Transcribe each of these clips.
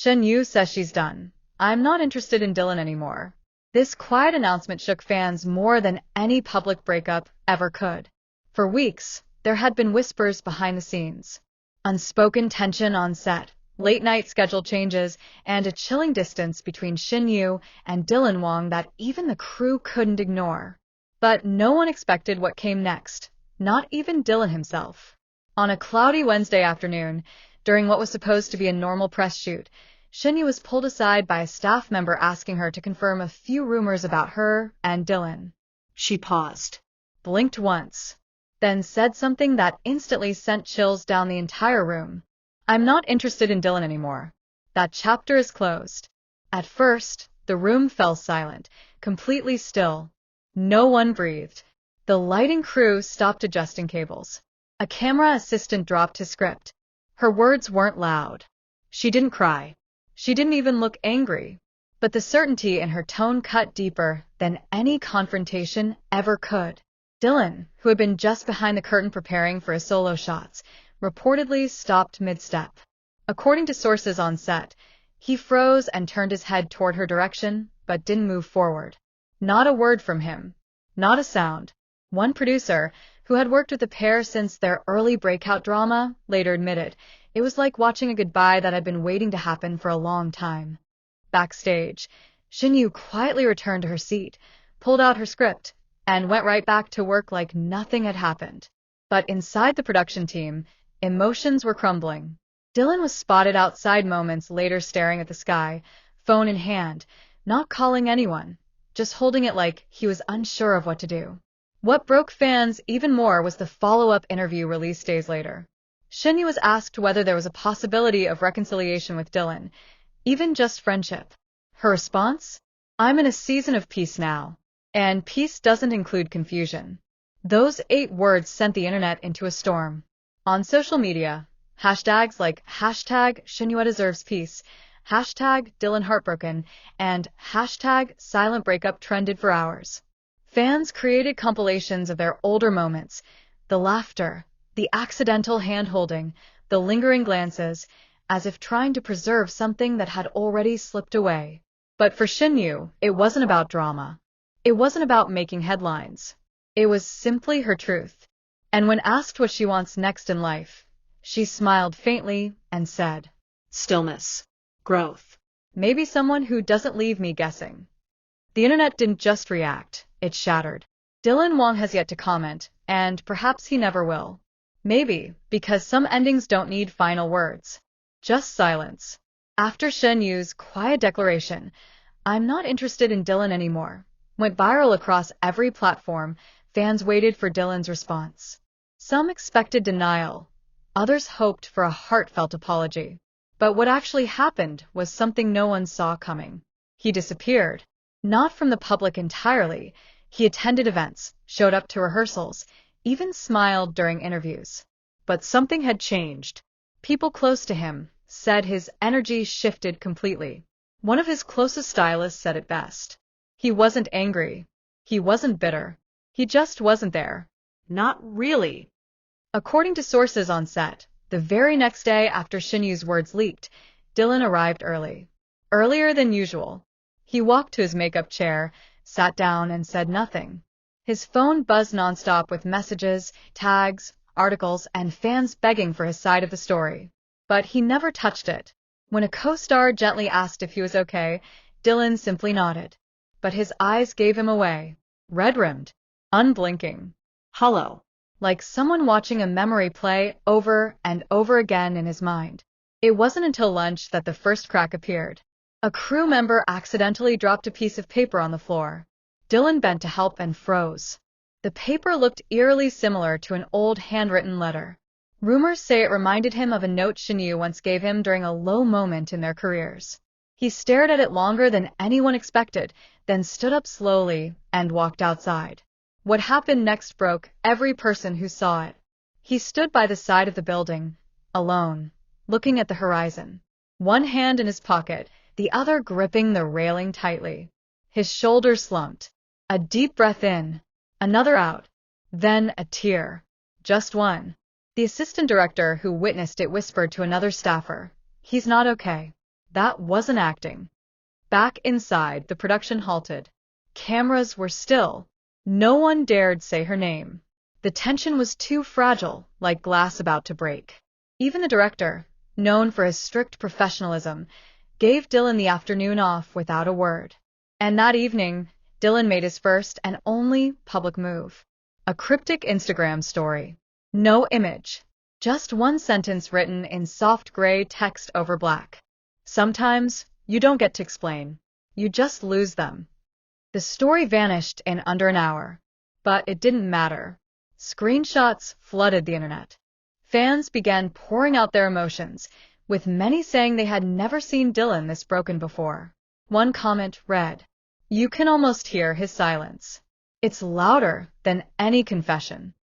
Shen Yue says she's done. I'm not interested in Dylan anymore. This quiet announcement shook fans more than any public breakup ever could. For weeks, there had been whispers behind the scenes. Unspoken tension on set, late-night schedule changes, and a chilling distance between Shen Yue and Dylan Wang that even the crew couldn't ignore. But no one expected what came next, not even Dylan himself. On a cloudy Wednesday afternoon, during what was supposed to be a normal press shoot, Shen Yue was pulled aside by a staff member asking her to confirm a few rumors about her and Dylan. She paused, Blinked once, then said something that instantly sent chills down the entire room. I'm not interested in Dylan anymore. That chapter is closed. At first, the room fell silent, completely still. No one breathed. The lighting crew stopped adjusting cables. A camera assistant dropped his script. Her words weren't loud. She didn't cry. She didn't even look angry. But the certainty in her tone cut deeper than any confrontation ever could. Dylan, who had been just behind the curtain preparing for his solo shots, reportedly stopped mid-step. According to sources on set, he froze and turned his head toward her direction, but didn't move forward. Not a word from him. Not a sound. One producer, who had worked with the pair since their early breakout drama, later admitted, it was like watching a goodbye that had been waiting to happen for a long time. Backstage, Shen Yue quietly returned to her seat, pulled out her script, and went right back to work like nothing had happened. But inside the production team, emotions were crumbling. Dylan was spotted outside moments later staring at the sky, phone in hand, not calling anyone, just holding it like he was unsure of what to do. What broke fans even more was the follow-up interview released days later. Shen Yue was asked whether there was a possibility of reconciliation with Dylan, even just friendship. Her response? I'm in a season of peace now. And peace doesn't include confusion. Those 8 words sent the internet into a storm. On social media, hashtags like #ShenYue deserves peace, #DylanHeartbroken, and #SilentBreakup trended for hours. Fans created compilations of their older moments, the laughter, the accidental hand-holding, the lingering glances, as if trying to preserve something that had already slipped away. But for Shen Yue, it wasn't about drama. It wasn't about making headlines. It was simply her truth. And when asked what she wants next in life, she smiled faintly and said, stillness, growth. Maybe someone who doesn't leave me guessing. The internet didn't just react, it shattered. Dylan Wang has yet to comment, and perhaps he never will. Maybe, because some endings don't need final words. Just silence. After Shen Yue's quiet declaration, I'm not interested in Dylan anymore, went viral across every platform, fans waited for Dylan's response. Some expected denial. Others hoped for a heartfelt apology. But what actually happened was something no one saw coming. He disappeared. Not from the public entirely. He attended events, showed up to rehearsals, even smiled during interviews. But something had changed. People close to him said his energy shifted completely. One of his closest stylists said it best. He wasn't angry. He wasn't bitter. He just wasn't there. Not really. According to sources on set, the very next day after Shen Yue's words leaked, Dylan arrived early. Earlier than usual. He walked to his makeup chair, sat down, and said nothing. His phone buzzed nonstop with messages, tags, articles, and fans begging for his side of the story. But he never touched it. When a co-star gently asked if he was okay, Dylan simply nodded. But his eyes gave him away. Red-rimmed. Unblinking. Hollow. Like someone watching a memory play over and over again in his mind. It wasn't until lunch that the first crack appeared. A crew member accidentally dropped a piece of paper on the floor. Dylan bent to help and froze. The paper looked eerily similar to an old handwritten letter. Rumors say it reminded him of a note Shen Yue once gave him during a low moment in their careers. He stared at it longer than anyone expected, then stood up slowly and walked outside. What happened next broke every person who saw it. He stood by the side of the building, alone, looking at the horizon. One hand in his pocket, the other gripping the railing tightly. His shoulders slumped. A deep breath in, another out, then a tear. Just one. The assistant director who witnessed it whispered to another staffer, "He's not okay." That wasn't acting. Back inside, the production halted. Cameras were still. No one dared say her name. The tension was too fragile, like glass about to break. Even the director, known for his strict professionalism, gave Dylan the afternoon off without a word. And that evening, Dylan made his first and only public move. A cryptic Instagram story. No image. Just one sentence written in soft gray text over black. Sometimes, you don't get to explain. You just lose them. The story vanished in under an hour. But it didn't matter. Screenshots flooded the internet. Fans began pouring out their emotions, with many saying they had never seen Dylan this broken before. One comment read, "You can almost hear his silence. It's louder than any confession."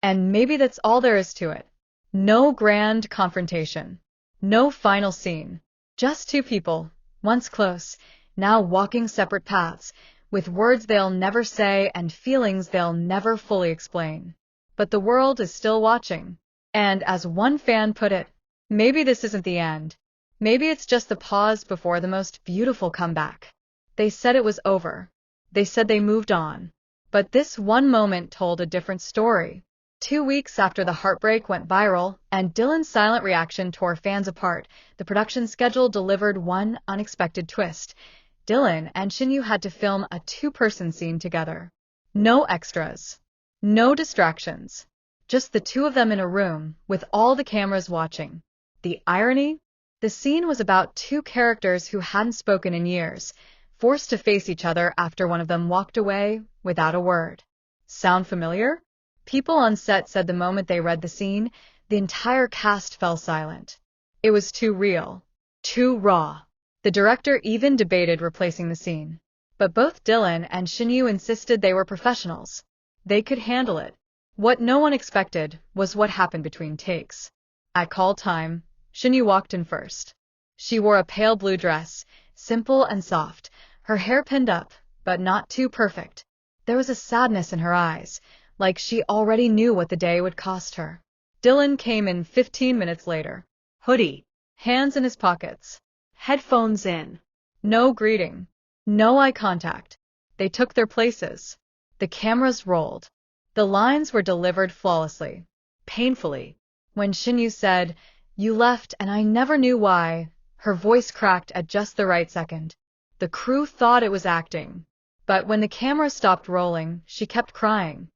And maybe that's all there is to it. No grand confrontation. No final scene. Just two people, once close, now walking separate paths, with words they'll never say and feelings they'll never fully explain. But the world is still watching. And as one fan put it, maybe this isn't the end. Maybe it's just the pause before the most beautiful comeback. They said it was over. They said they moved on. But this one moment told a different story. 2 weeks after the heartbreak went viral and Dylan's silent reaction tore fans apart, the production schedule delivered one unexpected twist. Dylan and Shen Yue had to film a two-person scene together. No extras. No distractions. Just the two of them in a room, with all the cameras watching. The irony? The scene was about two characters who hadn't spoken in years, forced to face each other after one of them walked away without a word. Sound familiar? People on set said the moment they read the scene, the entire cast fell silent. It was too real. Too raw. The director even debated replacing the scene. But both Dylan and Shen Yue insisted they were professionals. They could handle it. What no one expected was what happened between takes. At call time, Shen Yue walked in first. She wore a pale blue dress, simple and soft, her hair pinned up, but not too perfect. There was a sadness in her eyes, like she already knew what the day would cost her. Dylan came in 15 minutes later. Hoodie. Hands in his pockets. Headphones in. No greeting. No eye contact. They took their places. The cameras rolled. The lines were delivered flawlessly. Painfully. When Shen Yue said, "You left and I never knew why," her voice cracked at just the right second. The crew thought it was acting. But when the camera stopped rolling, she kept crying.